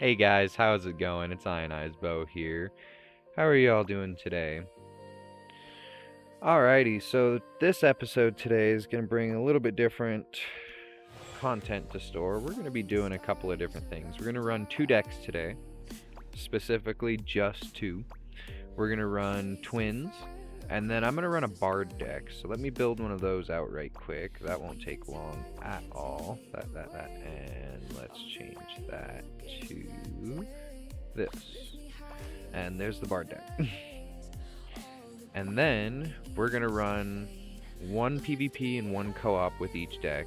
Hey guys, how's it going? It's Ionized Bow here. How are you all doing today? Alrighty, so this episode today is going to bring a little bit different content to store. We're going to be doing a couple of different things. We're going to run 2 decks today, specifically just 2. We're going to run twins, and then I'm going to run a bard deck. So let me build one of those out right quick. That won't take long at all. And let's change that to this. And there's the bard deck. And then we're going to run 1 PvP and 1 co-op with each deck.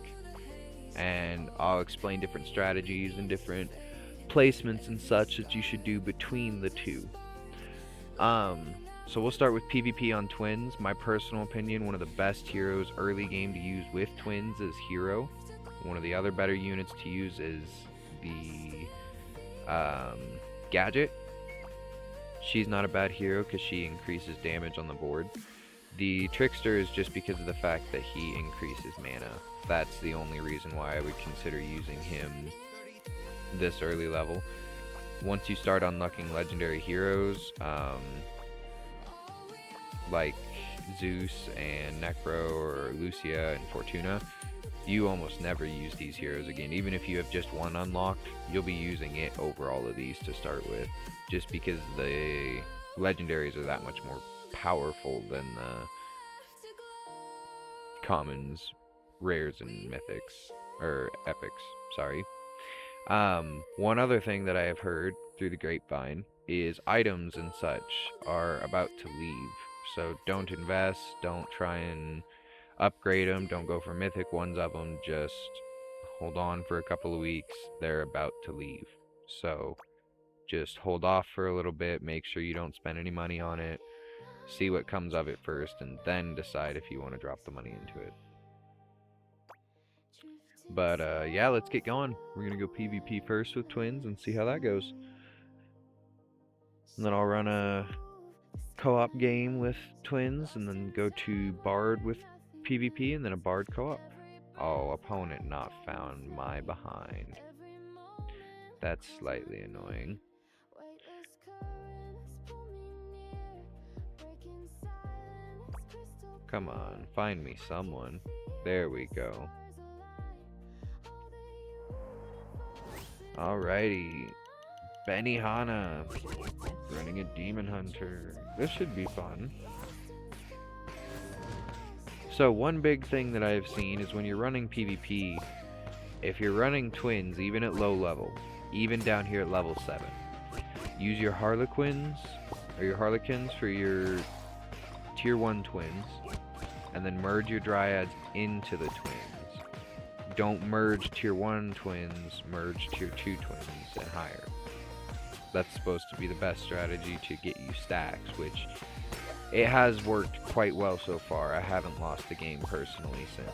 And I'll explain different strategies and different placements and such that you should do between the two. So we'll start with PvP on twins. My personal opinion, one of the best heroes early game to use with twins is Hero. One of the other better units to use is the Gadget. She's not a bad hero because she increases damage on the board. The Trickster is just because of the fact that he increases mana. That's the only reason why I would consider using him this early level. Once you start unlocking legendary heroes, like Zeus and Necro or Lucia and Fortuna, you almost never use these heroes again. Even if you have just 1 unlocked, you'll be using it over all of these to start with, just because the legendaries are that much more powerful than the commons, rares, and mythics, or epics, sorry. One other thing that I have heard through the grapevine is items and such are about to leave. So don't invest, don't try and upgrade them, don't go for mythic ones of them, just hold on for a couple of weeks. They're about to leave. So just hold off for a little bit, make sure you don't spend any money on it, see what comes of it first, and then decide if you want to drop the money into it. But yeah, let's get going. We're gonna go PvP first with twins and see how that goes. And then I'll run a co-op game with twins and then go to bard with PvP and then a bard co-op. Oh, opponent not found, my behind. That's slightly annoying. Come on, find me someone. There we go. Alrighty. Benihana running a demon hunter. This should be fun. So one big thing that I've seen is when you're running PvP, if you're running twins, even at low level, even down here at level 7, use your Harlequins or your Harlequins for your tier 1 twins, and then merge your Dryads into the twins. Don't merge tier 1 twins, merge tier 2 twins and higher. That's supposed to be the best strategy to get you stacks, which it has worked quite well so far. I haven't lost the game personally since.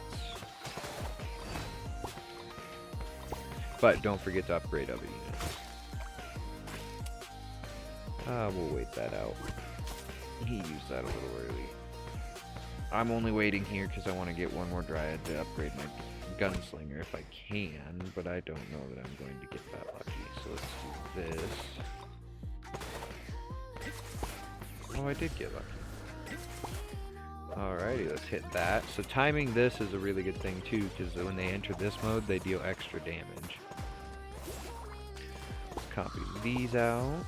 But don't forget to upgrade other units. We'll wait that out. He used that a little early. I'm only waiting here because I want to get 1 more Dryad to upgrade my Gunslinger if I can, but I don't know that I'm going to get that lucky. So let's do this. Oh, I did get lucky. Alrighty, let's hit that. So timing this is a really good thing too, because when they enter this mode, they deal extra damage. Let's copy these out.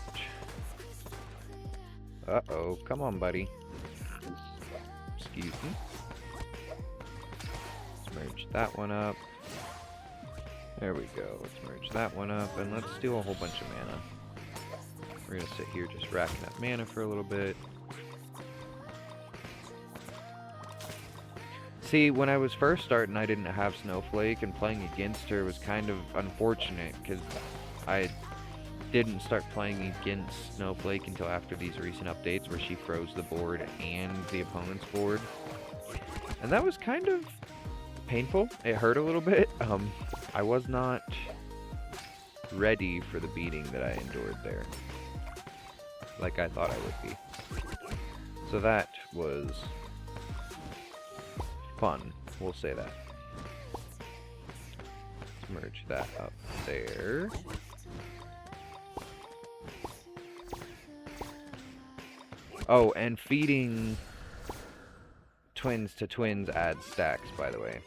Uh-oh, come on, buddy. Excuse me. Let's merge that one up. There we go. Let's merge that one up, and let's steal a whole bunch of mana. We're gonna sit here just racking up mana for a little bit. See, when I was first starting, I didn't have Snowflake, and playing against her was kind of unfortunate, because I didn't start playing against Snowflake until after these recent updates where she froze the board and the opponent's board. And that was kind of painful. It hurt a little bit. I was not ready for the beating that I endured there, like I thought I would be. So that was fun, we'll say that. Let's merge that up there. Oh, and feeding twins to twins adds stacks, by the way.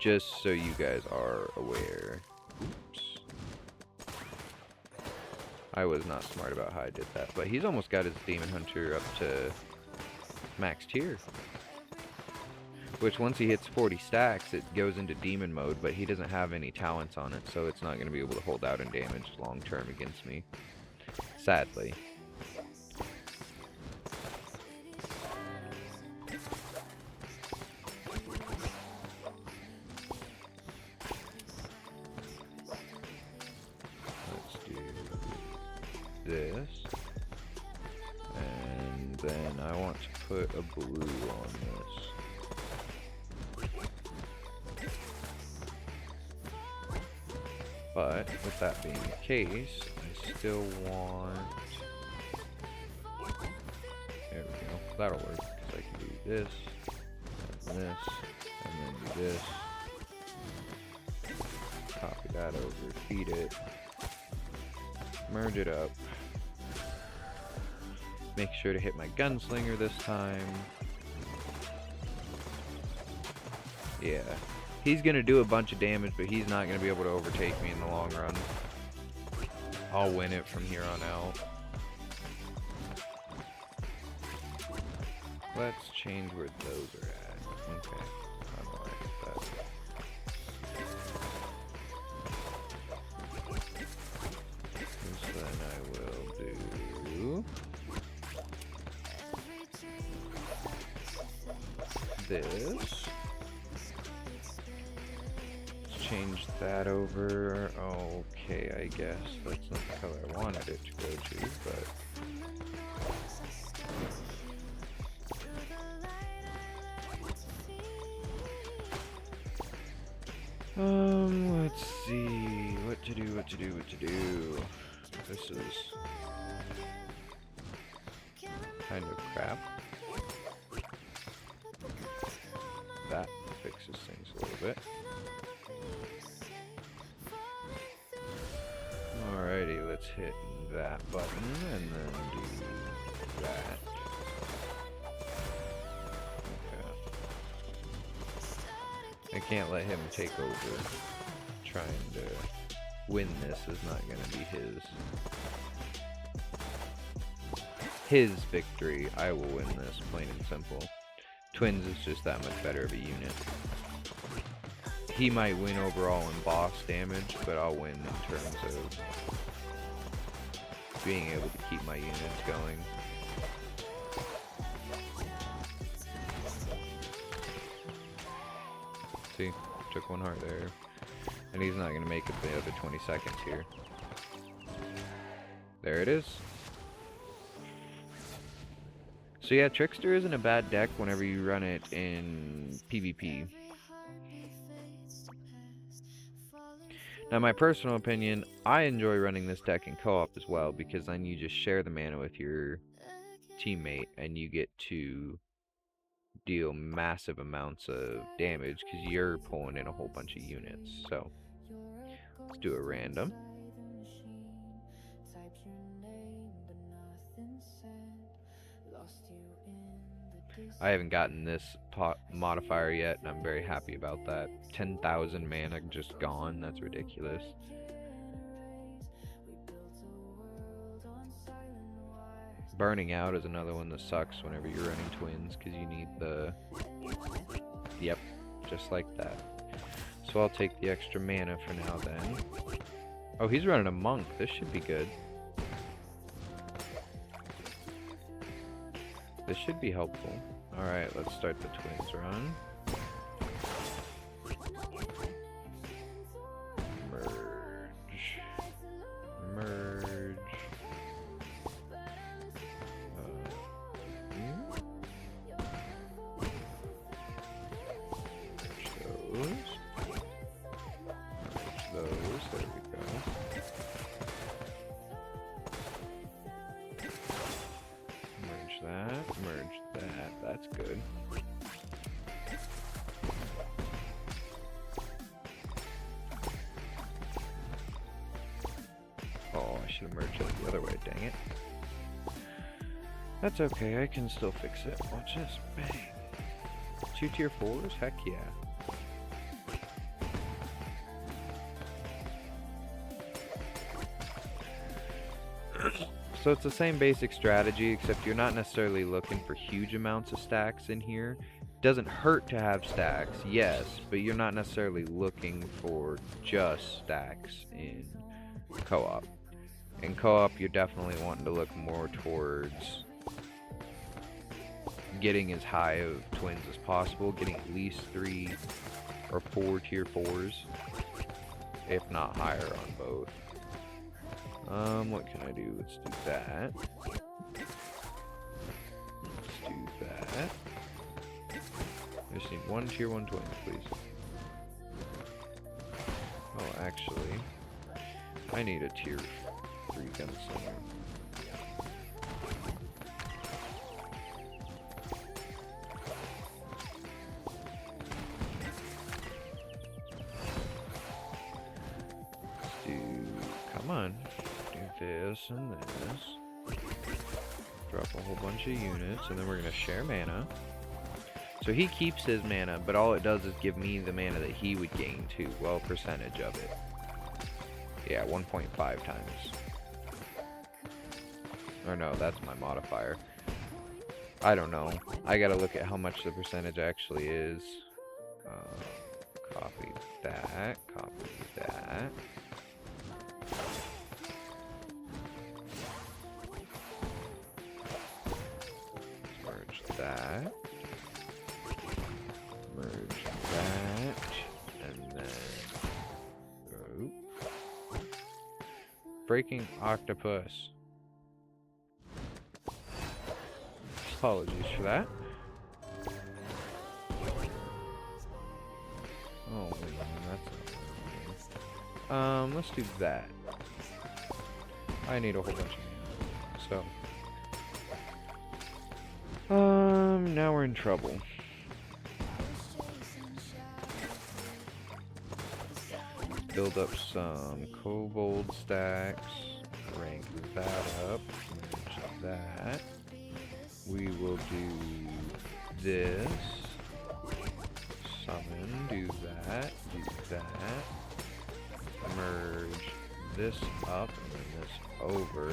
Just so you guys are aware. Oops. I was not smart about how I did that, but he's almost got his Demon Hunter up to max tier. Which, once he hits 40 stacks, it goes into demon mode, but he doesn't have any talents on it, so it's not going to be able to hold out in damage long term against me. Sadly. Let's do this. And then I want to put a blue on this. But, with that being the case, I still want... There we go. That'll work, because I can do this, and this, and then do this. Copy that over, feed it, merge it up. Make sure to hit my gunslinger this time. Yeah. He's gonna do a bunch of damage, but he's not gonna be able to overtake me in the long run. I'll win it from here on out. Let's change where those are at. Okay. I'm alright with that. So then I will do this. Change that over. Okay, I guess that's not the color I wanted it to go to, but let's see what to do. This is kind of crap. That fixes things a little bit. Alrighty, let's hit that button and then do that. Okay. I can't let him take over. Trying to win this is not going to be his victory. I will win this, plain and simple. Twins is just that much better of a unit. He might win overall in boss damage, but I'll win in terms of being able to keep my units going. See, took one heart there. And he's not going to make it the other 20 seconds here. There it is. So yeah, Trickster isn't a bad deck whenever you run it in PvP. Now, my personal opinion, I enjoy running this deck in co-op as well, because then you just share the mana with your teammate, and you get to deal massive amounts of damage, because you're pulling in a whole bunch of units. So, let's do a random. I haven't gotten this modifier yet, and I'm very happy about that. 10,000 mana just gone, that's ridiculous. Burning out is another one that sucks whenever you're running twins, because you need the... Yep, just like that. So I'll take the extra mana for now then. Oh, he's running a monk, this should be good. This should be helpful. Alright, let's start the twins run. Merge. Merge. Merge those. There we go. Merge that. Merge that. That's good. Oh, I should have merged it the other way, dang it. That's okay, I can still fix it. Watch this. Bang. 2 tier 4s? Heck yeah. So it's the same basic strategy, except you're not necessarily looking for huge amounts of stacks in here. Doesn't hurt to have stacks, yes, but you're not necessarily looking for just stacks in co-op. In co-op, you're definitely wanting to look more towards getting as high of twins as possible, getting at least 3 or 4 tier 4s, if not higher on both. What can I do? Let's do that. Let's do that. I just need 1 tier 1 twins, please. Oh, actually, I need a tier 3 gunslinger. Let's do, come on. This and this. Drop a whole bunch of units, and then we're going to share mana. So he keeps his mana, but all it does is give me the mana that he would gain too. Well, percentage of it. Yeah, 1.5 times. Or no, that's my modifier. I don't know. I gotta look at how much the percentage actually is. Copy that. Copy that. That, merge that, and then breaking octopus. Apologies for that. Oh man, that's not let's do that. I need a whole bunch of mana, so now we're in trouble. Build up some kobold stacks, rank that up, merge that. We will do this, summon, do that, merge this up, and then this over.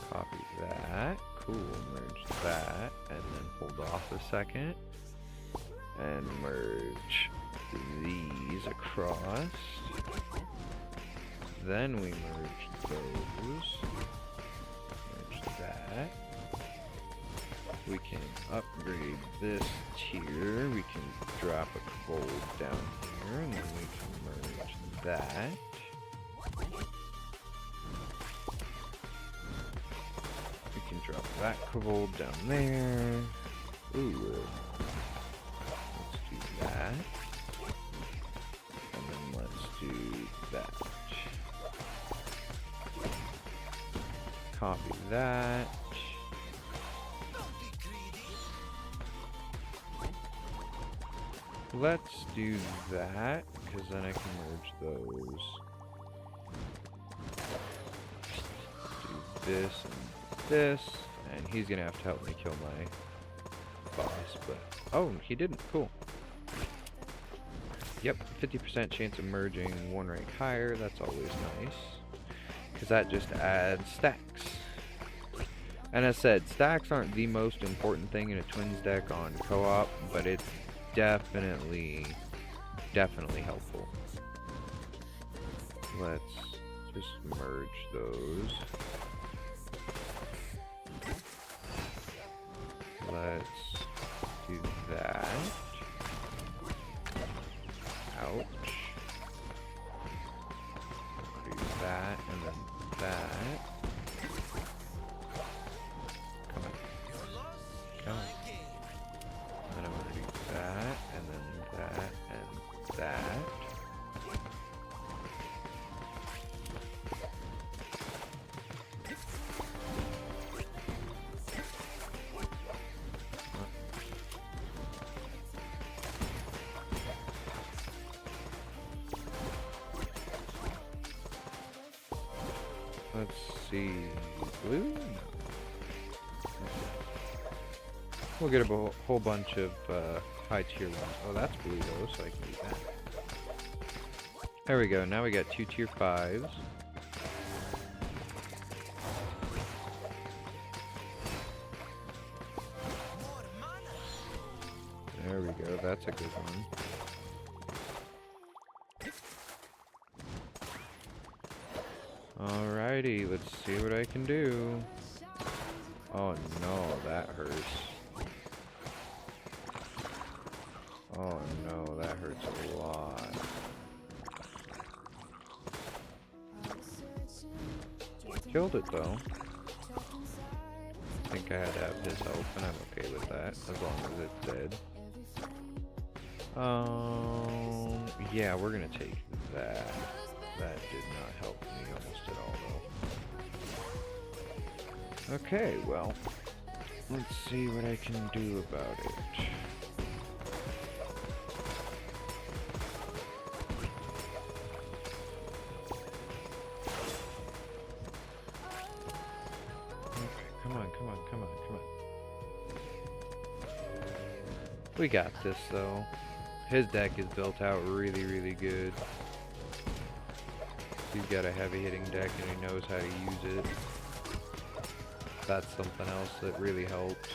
Copy that. Cool. Merge that. And then hold off a second. And merge these across. Then we merge those. Merge that. We can upgrade this tier. We can drop a gold down here. And then we can merge that. Drop that kobold down there. Ooh. Let's do that. And then let's do that. Copy that. Let's do that, because then I can merge those. Do this and this, and he's gonna have to help me kill my boss, but oh, he didn't. Cool. Yep, 50% chance of merging 1 rank higher. That's always nice, because that just adds stacks. And as said, stacks aren't the most important thing in a twins deck on co-op, but it's definitely helpful. Let's just merge those. Let's do that. Ouch. Do that, and then that. Come on. Come on. And then I'm gonna do that, and then that, and that. Let's see. blue? No. We'll get a whole bunch of high tier ones. Oh, that's blue though, so I can do that. There we go. Now we got 2 tier 5s. There we go. That's a good one. Alrighty, let's see what I can do. Oh no, that hurts. Oh no, that hurts a lot. Killed it though. I think I had to have his help, and I'm okay with that, as long as it's dead. Yeah, we're gonna take that. That did not help me almost at all though. Okay, well, let's see what I can do about it. Come on. We got this though. His deck is built out really good. He's got a heavy hitting deck and he knows how to use it. That's something else that really helps,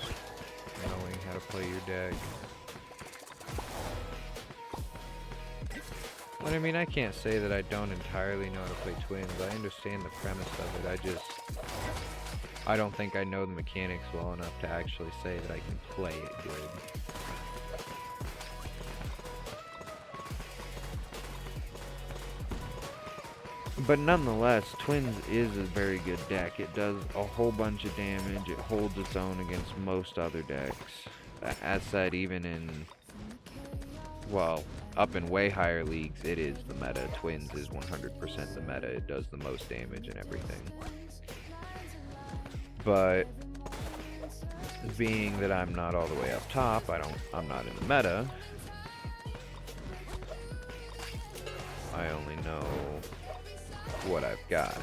knowing how to play your deck. But I mean, I can't say that I don't entirely know how to play twins. I understand the premise of it. I don't think I know the mechanics well enough to actually say that I can play it good. But nonetheless, Twins is a very good deck. It does a whole bunch of damage. It holds its own against most other decks. As said, even in, well, up in way higher leagues, it is the meta. Twins is 100% the meta. It does the most damage and everything. But being that I'm not all the way up top, I'm not in the meta. I only know what I've got,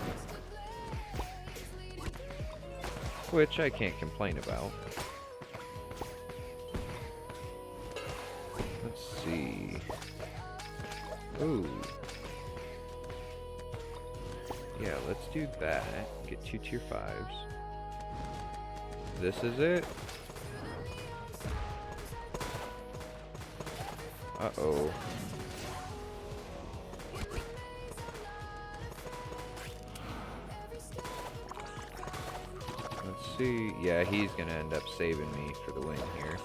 which I can't complain about. Let's see. Ooh. Yeah, let's do that. Get 2 tier 5s. This is it. Uh-oh. Let's see. Yeah, he's gonna end up saving me for the win here.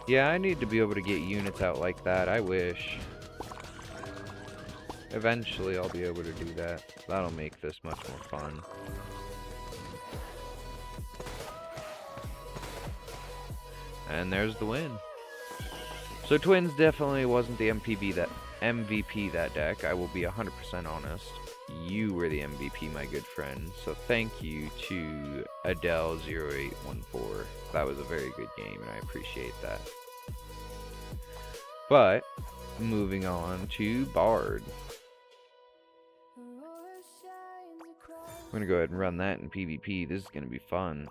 Yeah, I need to be able to get units out like that. I wish. Eventually, I'll be able to do that. That'll make this much more fun. And there's the win. So Twins definitely wasn't the MVP that deck. I will be 100% honest. You were the MVP, my good friend. So thank you to Adele0814. That was a very good game, and I appreciate that. But moving on to Bard. I'm gonna go ahead and run that in PvP. This is gonna be fun.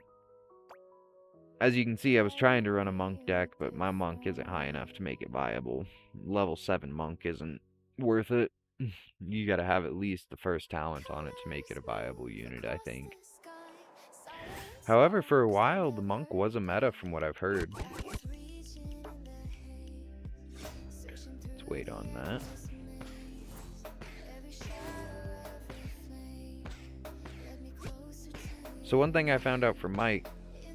As you can see, I was trying to run a monk deck, but my monk isn't high enough to make it viable. Level 7 monk isn't worth it. You gotta have at least the first talent on it to make it a viable unit, I think. However, for a while, the monk was a meta from what I've heard. Let's wait on that. So one thing I found out from Mike,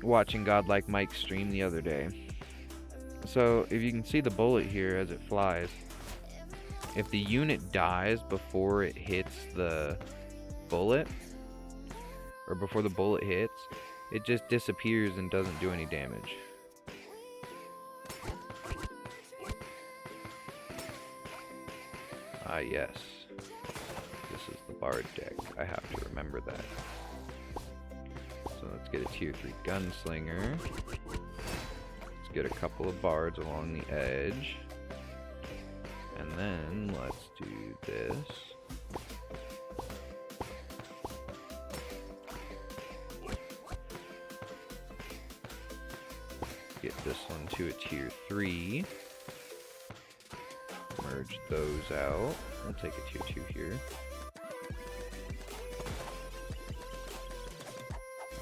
watching Godlike Mike stream the other day. So if you can see the bullet here as it flies, if the unit dies before it hits the bullet, or before the bullet hits, it just disappears and doesn't do any damage. Ah yes, this is the Bard deck. I have to remember that. So let's get a tier 3 gunslinger. Let's get a couple of bards along the edge. And then let's do this. this one to a tier 3. Merge those out. We'll take a tier 2 here.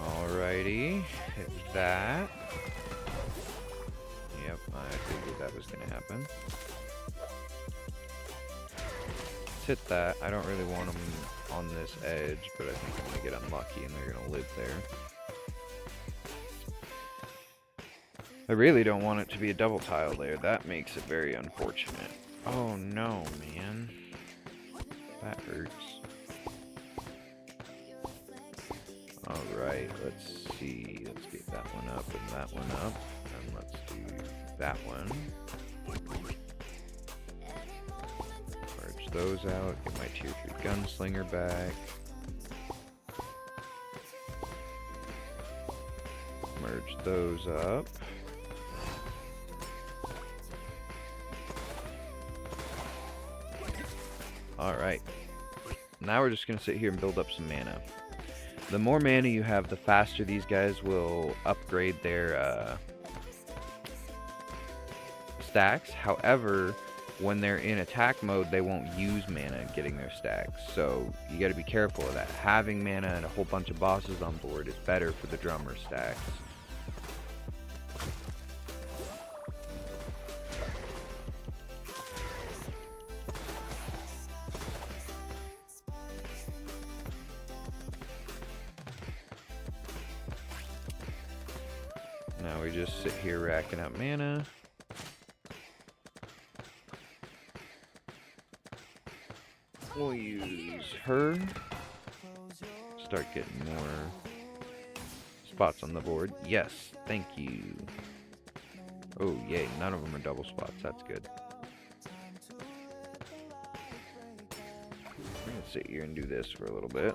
Alrighty, hit that. Yep, I figured that was going to happen. Let's hit that. I don't really want them on this edge, but I think I'm going to get unlucky and they're going to live there. I really don't want it to be a double tile there. That makes it very unfortunate. Oh no, man. That hurts. Alright, let's see. Let's get that one up and that one up. And let's do that one. Merge those out. Get my tier 3 gunslinger back. Merge those up. Alright. Now we're just going to sit here and build up some mana. The more mana you have, the faster these guys will upgrade their stacks. However, when they're in attack mode, they won't use mana getting their stacks. So you got to be careful of that. Having mana and a whole bunch of bosses on board is better for the drummer stacks. Now we just sit here racking up mana. We'll use her. Start getting more spots on the board. Yes, thank you. Oh, yay, none of them are double spots. That's good. We're gonna sit here and do this for a little bit.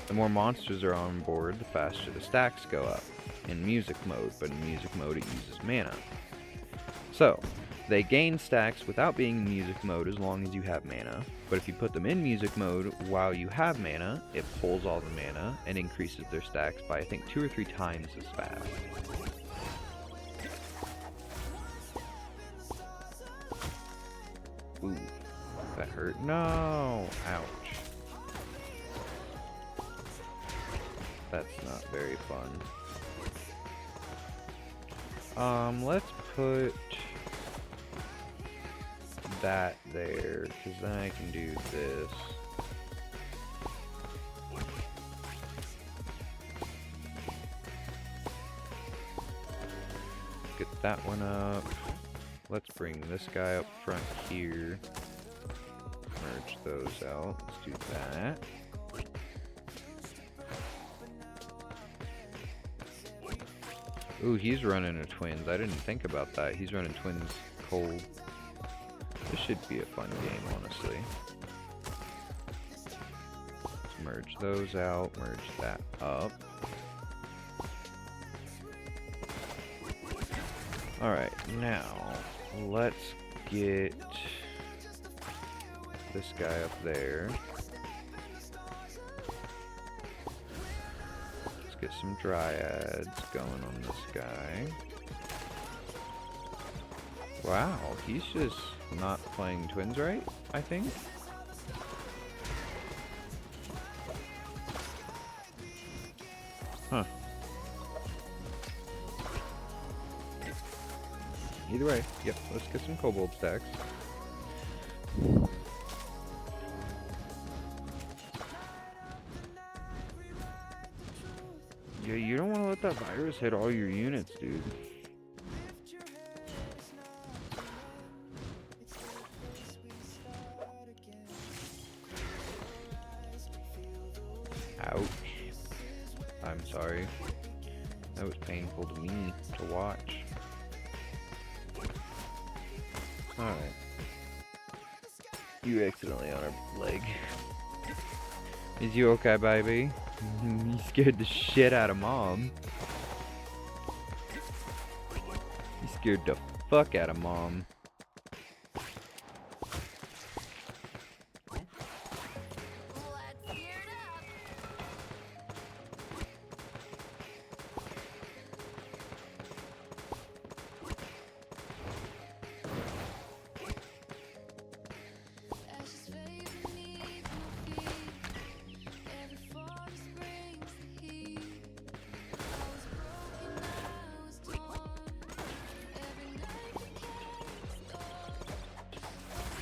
The more monsters are on board, the faster the stacks go up in music mode, but in music mode it uses mana. So, they gain stacks without being in music mode as long as you have mana, but if you put them in music mode while you have mana, it pulls all the mana and increases their stacks by I think 2 or 3 times as fast. Ooh, that hurt. No! Ouch. That's not very fun. Let's put that there, because then I can do this. Get that one up. Let's bring this guy up front here. Merge those out. Let's do that. Ooh, he's running a twins. I didn't think about that. He's running twins cold. This should be a fun game, honestly. Let's merge those out. Merge that up. Alright, now let's get this guy up there. Get some dryads going on this guy. Wow, he's just not playing twins right, I think. Huh. Either way, yep, let's get some kobold stacks. Yeah, you don't want to let that virus hit all your units, dude. Ouch. I'm sorry. That was painful to me to watch. Alright. You accidentally on her leg. Is you okay, baby? You scared the shit out of Mom. You scared the fuck out of Mom.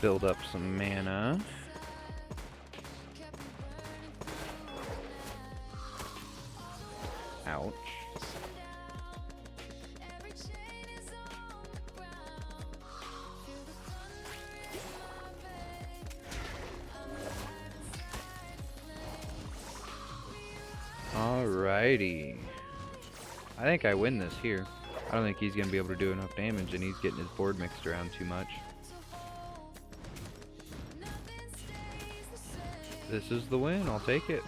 build up some mana. Ouch. Alrighty. I think I win this here. I don't think he's going to be able to do enough damage, and he's getting his board mixed around too much. This is the win. I'll take it.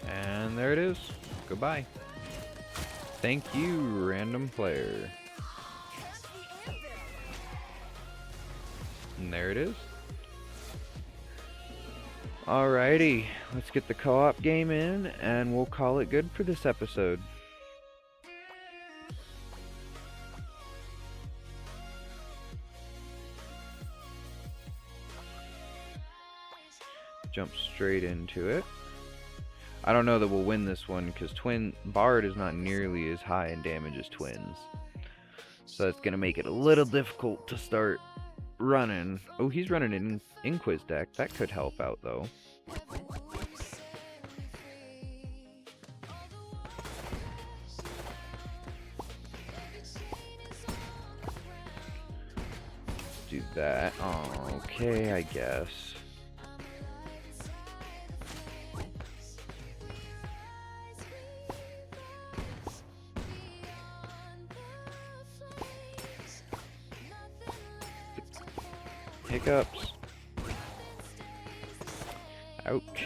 And there it is. Goodbye. Thank you, random player. And there it is. Alrighty, let's get the co-op game in, and we'll call it good for this episode. Jump straight into it. I don't know that we'll win this one, because Bard is not nearly as high in damage as Twins. So that's going to make it a little difficult to start running. Oh, he's running an Inquis deck. That could help out, though. Do that. Oh, okay, I guess. Hiccups. Ouch.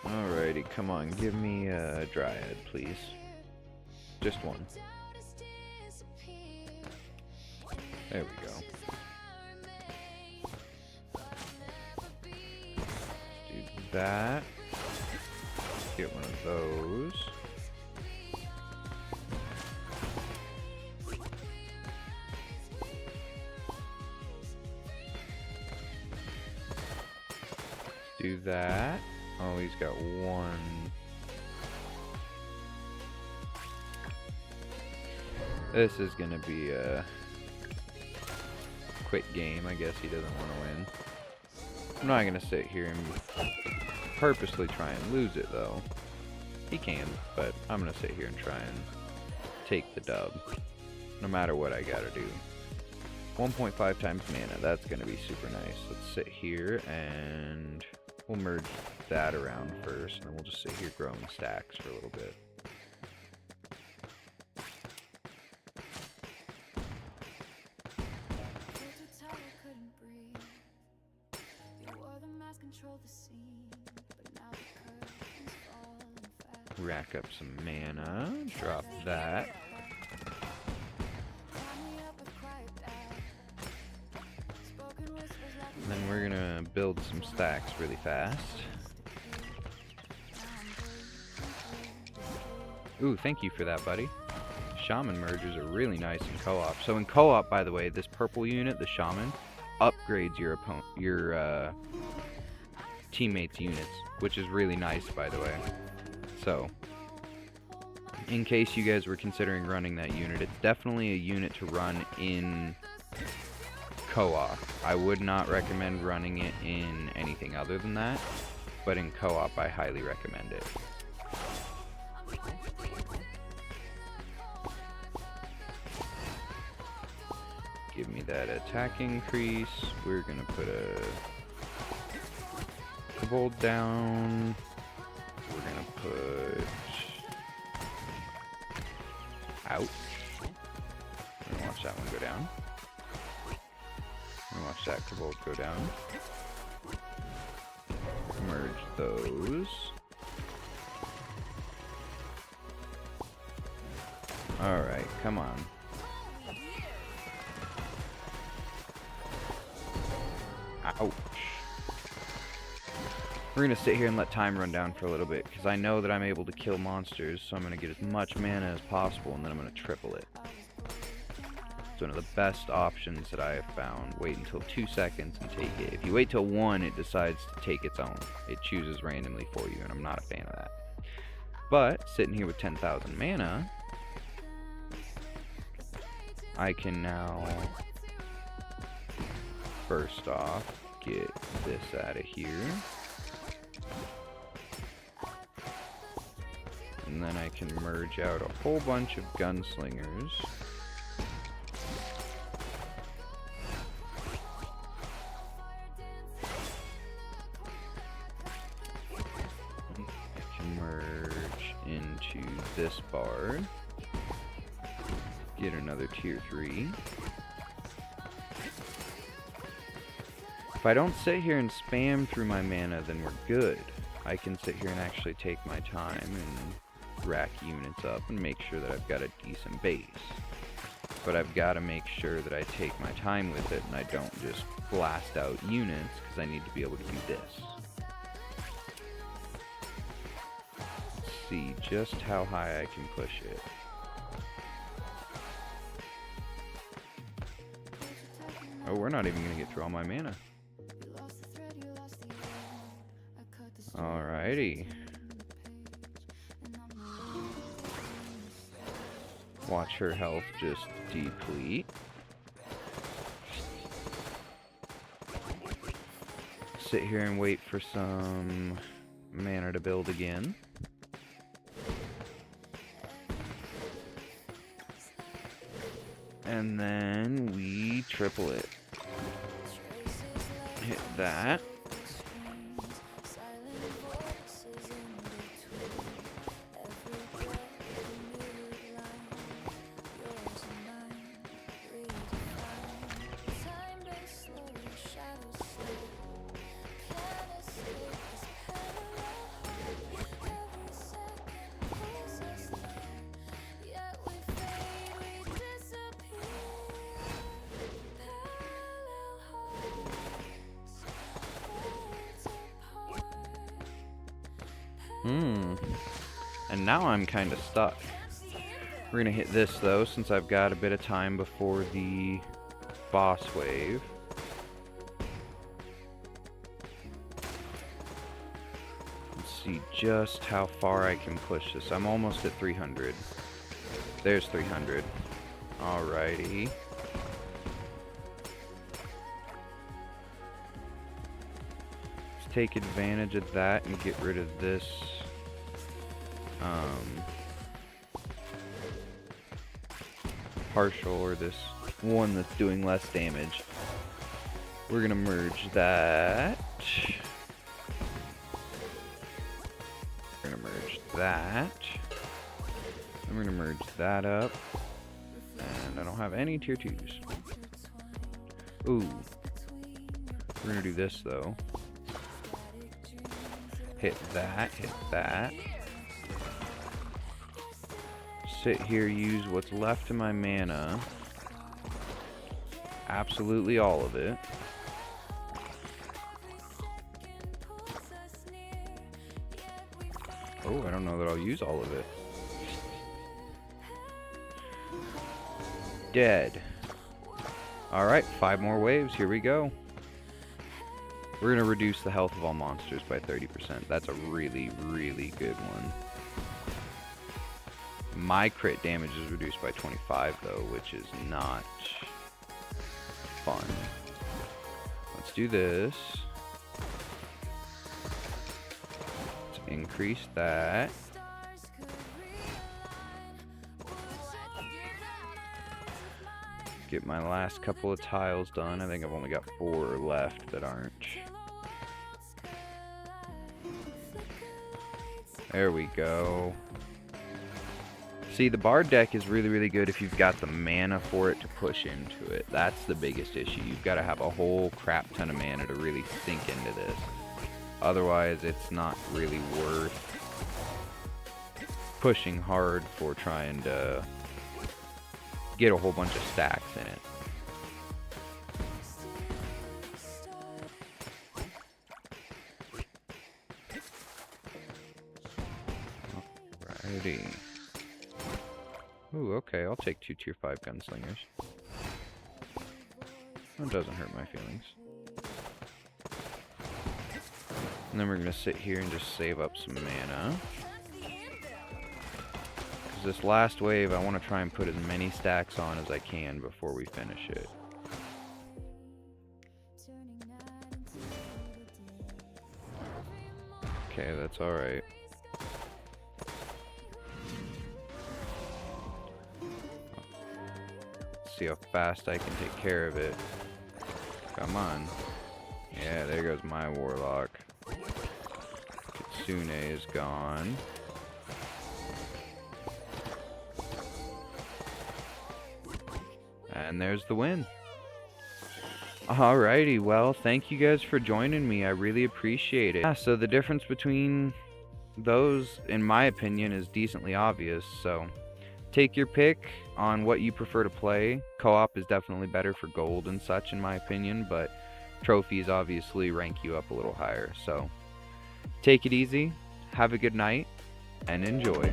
Alrighty, come on, give me a Dryad, please. Just one. There we go. That. Let's get one of those. Do that. Oh, he's got one. This is gonna be a quick game. I guess he doesn't want to win. I'm not gonna sit here and purposely try and lose it, though. He can, but I'm gonna sit here and try and take the dub, no matter what I gotta do. 1.5 times mana, that's gonna be super nice. Let's sit here and we'll merge that around first, and then we'll just sit here growing stacks for a little bit. Rack up some mana, drop that. And then we're gonna build some stacks really fast. Ooh, thank you for that, buddy. Shaman mergers are really nice in co-op. So in co-op, by the way, this purple unit, the Shaman, upgrades your teammates' units, which is really nice, by the way. So, in case you guys were considering running that unit, it's definitely a unit to run in co-op. I would not recommend running it in anything other than that, but in co-op I highly recommend it. Give me that attack increase. We're gonna put a Kobold down. We're gonna put... Ouch. We're gonna watch that one go down. We're gonna watch that Kobold go down. Merge those. Alright, come on. Ouch. We're going to sit here and let time run down for a little bit, because I know that I'm able to kill monsters, so I'm going to get as much mana as possible, and then I'm going to triple it. It's one of the best options that I have found. Wait until 2 seconds and take it. If you wait till 1, it decides to take its own. It chooses randomly for you, and I'm not a fan of that. But, sitting here with 10,000 mana, I can now, first off, get this out of here. And then I can merge out a whole bunch of gunslingers. I can merge into this bard. Get another tier 3. If I don't sit here and spam through my mana, then we're good. I can sit here and actually take my time and rack units up and make sure that I've got a decent base. But I've got to make sure that I take my time with it and I don't just blast out units, because I need to be able to do this. Let's see just how high I can push it. Oh, we're not even going to get through all my mana. Alrighty. Watch her health just deplete. Sit here and wait for some mana to build again. And then we triple it. Hit that. And now I'm kind of stuck. We're gonna hit this though, since I've got a bit of time before the boss wave. Let's see just how far I can push this. I'm almost at 300. There's 300. Alrighty. Let's take advantage of that and get rid of this partial, or this one that's doing less damage. We're gonna merge that. We're gonna merge that. And we're gonna merge that up. And I don't have any tier 2s. Ooh. We're gonna do this though. Hit that, hit that. Sit here, use what's left of my mana. Absolutely all of it. Oh, I don't know that I'll use all of it. Dead. Alright, 5 more waves, here we go. We're gonna reduce the health of all monsters by 30%. That's a really, really good one. My crit damage is reduced by 25 though, which is not fun. Let's do this. Let's increase that. Get my last couple of tiles done. I think I've only got 4 left that aren't. There we go. See, the Bard deck is really, really good if you've got the mana for it to push into it. That's the biggest issue. You've got to have a whole crap ton of mana to really sink into this. Otherwise, it's not really worth pushing hard for trying to get a whole bunch of stacks in it. Alrighty. Ooh, okay, I'll take 2 tier 5 gunslingers. It doesn't hurt my feelings. And then we're going to sit here and just save up some mana. Because this last wave, I want to try and put as many stacks on as I can before we finish it. Okay, that's alright. See how fast I can take care of it. Come on. Yeah, there goes my Warlock. Kitsune is gone. And there's the win. Alrighty, well, thank you guys for joining me. I really appreciate it. Yeah, so the difference between those, in my opinion, is decently obvious. So take your pick on what you prefer to play. Co-op is definitely better for gold and such, in my opinion, but trophies obviously rank you up a little higher. So take it easy, have a good night, and enjoy.